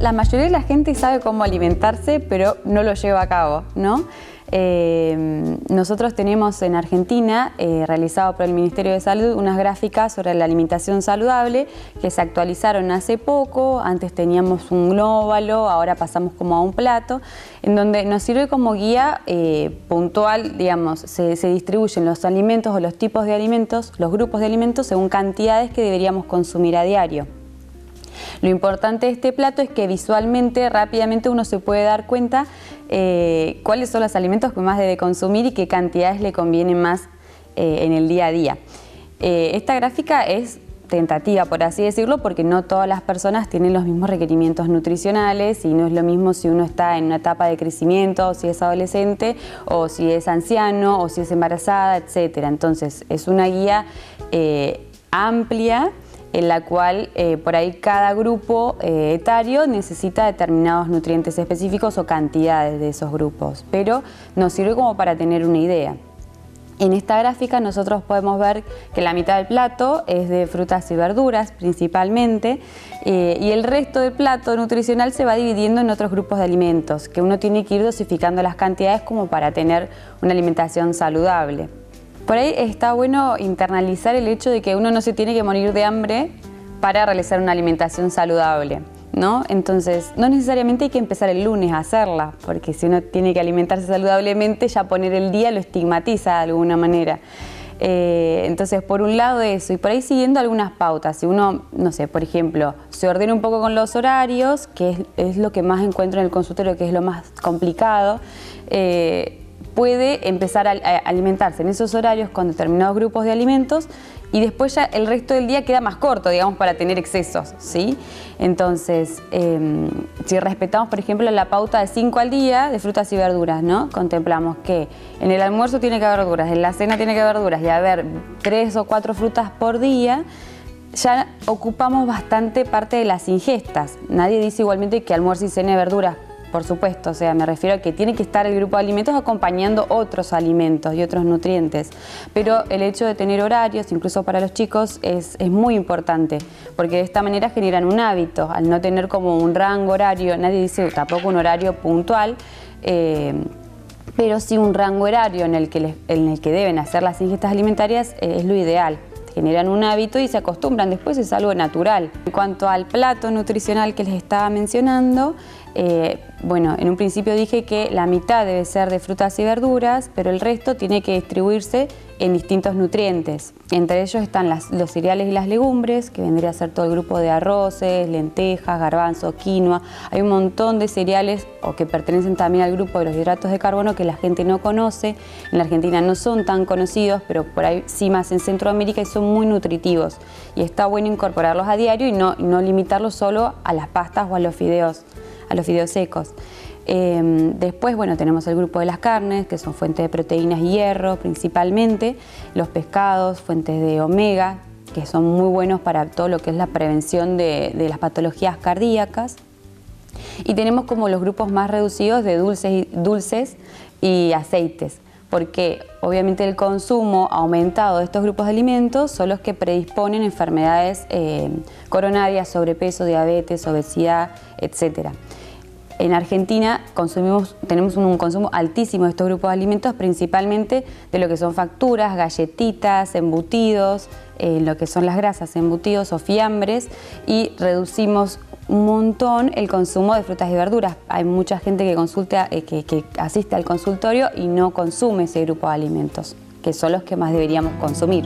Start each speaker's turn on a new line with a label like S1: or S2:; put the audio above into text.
S1: la mayoría de la gente sabe cómo alimentarse, pero no lo lleva a cabo, ¿no? Nosotros tenemos en Argentina, realizado por el Ministerio de Salud, unas gráficas sobre la alimentación saludable que se actualizaron hace poco. Antes teníamos un glóbalo, ahora pasamos como a un plato, en donde nos sirve como guía puntual, digamos, se distribuyen los alimentos o los tipos de alimentos, los grupos de alimentos según cantidades que deberíamos consumir a diario. Lo importante de este plato es que visualmente, rápidamente uno se puede dar cuenta cuáles son los alimentos que más debe consumir y qué cantidades le convienen más en el día a día. Esta gráfica es tentativa, por así decirlo, porque no todas las personas tienen los mismos requerimientos nutricionales y no es lo mismo si uno está en una etapa de crecimiento, o si es adolescente, o si es anciano, o si es embarazada, etc. Entonces, es una guía amplia, en la cual por ahí cada grupo etario necesita determinados nutrientes específicos o cantidades de esos grupos, pero nos sirve como para tener una idea. En esta gráfica nosotros podemos ver que la mitad del plato es de frutas y verduras principalmente, y el resto del plato nutricional se va dividiendo en otros grupos de alimentos, que uno tiene que ir dosificando las cantidades como para tener una alimentación saludable. Por ahí está bueno internalizar el hecho de que uno no se tiene que morir de hambre para realizar una alimentación saludable, ¿no? Entonces, no necesariamente hay que empezar el lunes a hacerla, porque si uno tiene que alimentarse saludablemente, ya poner el día lo estigmatiza de alguna manera. Entonces, por un lado eso, y por ahí siguiendo algunas pautas. Si uno, no sé, por ejemplo, se ordena un poco con los horarios, que es lo que más encuentro en el consultorio, que es lo más complicado, puede empezar a alimentarse en esos horarios con determinados grupos de alimentos y después ya el resto del día queda más corto, digamos, para tener excesos, ¿sí? Entonces, si respetamos, por ejemplo, la pauta de 5 al día de frutas y verduras, ¿no? Contemplamos que en el almuerzo tiene que haber verduras, en la cena tiene que haber verduras y haber 3 o 4 frutas por día, ya ocupamos bastante parte de las ingestas. Nadie dice igualmente que almuerzo y cena de verduras, por supuesto, o sea, me refiero a que tiene que estar el grupo de alimentos acompañando otros alimentos y otros nutrientes. Pero el hecho de tener horarios, incluso para los chicos, es muy importante, porque de esta manera generan un hábito. Al no tener como un rango horario, nadie dice tampoco un horario puntual, pero sí un rango horario en el que deben hacer las ingestas alimentarias es lo ideal. Generan un hábito y se acostumbran, después es algo natural. En cuanto al plato nutricional que les estaba mencionando, bueno, en un principio dije que la mitad debe ser de frutas y verduras, pero el resto tiene que distribuirse en distintos nutrientes. Entre ellos están los cereales y las legumbres, que vendría a ser todo el grupo de arroces, lentejas, garbanzos, quinoa. Hay un montón de cereales o que pertenecen también al grupo de los hidratos de carbono que la gente no conoce. En la Argentina no son tan conocidos, pero por ahí sí más en Centroamérica y son muy nutritivos. Y está bueno incorporarlos a diario y no limitarlos solo a las pastas o a los fideos secos. Después, bueno, tenemos el grupo de las carnes, que son fuentes de proteínas y hierro principalmente, los pescados, fuentes de omega, que son muy buenos para todo lo que es la prevención de las patologías cardíacas. Y tenemos como los grupos más reducidos de dulces y aceites, porque obviamente el consumo aumentado de estos grupos de alimentos son los que predisponen enfermedades coronarias, sobrepeso, diabetes, obesidad, etc. En Argentina tenemos un consumo altísimo de estos grupos de alimentos, principalmente de lo que son facturas, galletitas, embutidos, lo que son las grasas, embutidos o fiambres, y reducimos un montón el consumo de frutas y verduras. Hay mucha gente que asiste al consultorio y no consume ese grupo de alimentos, que son los que más deberíamos consumir.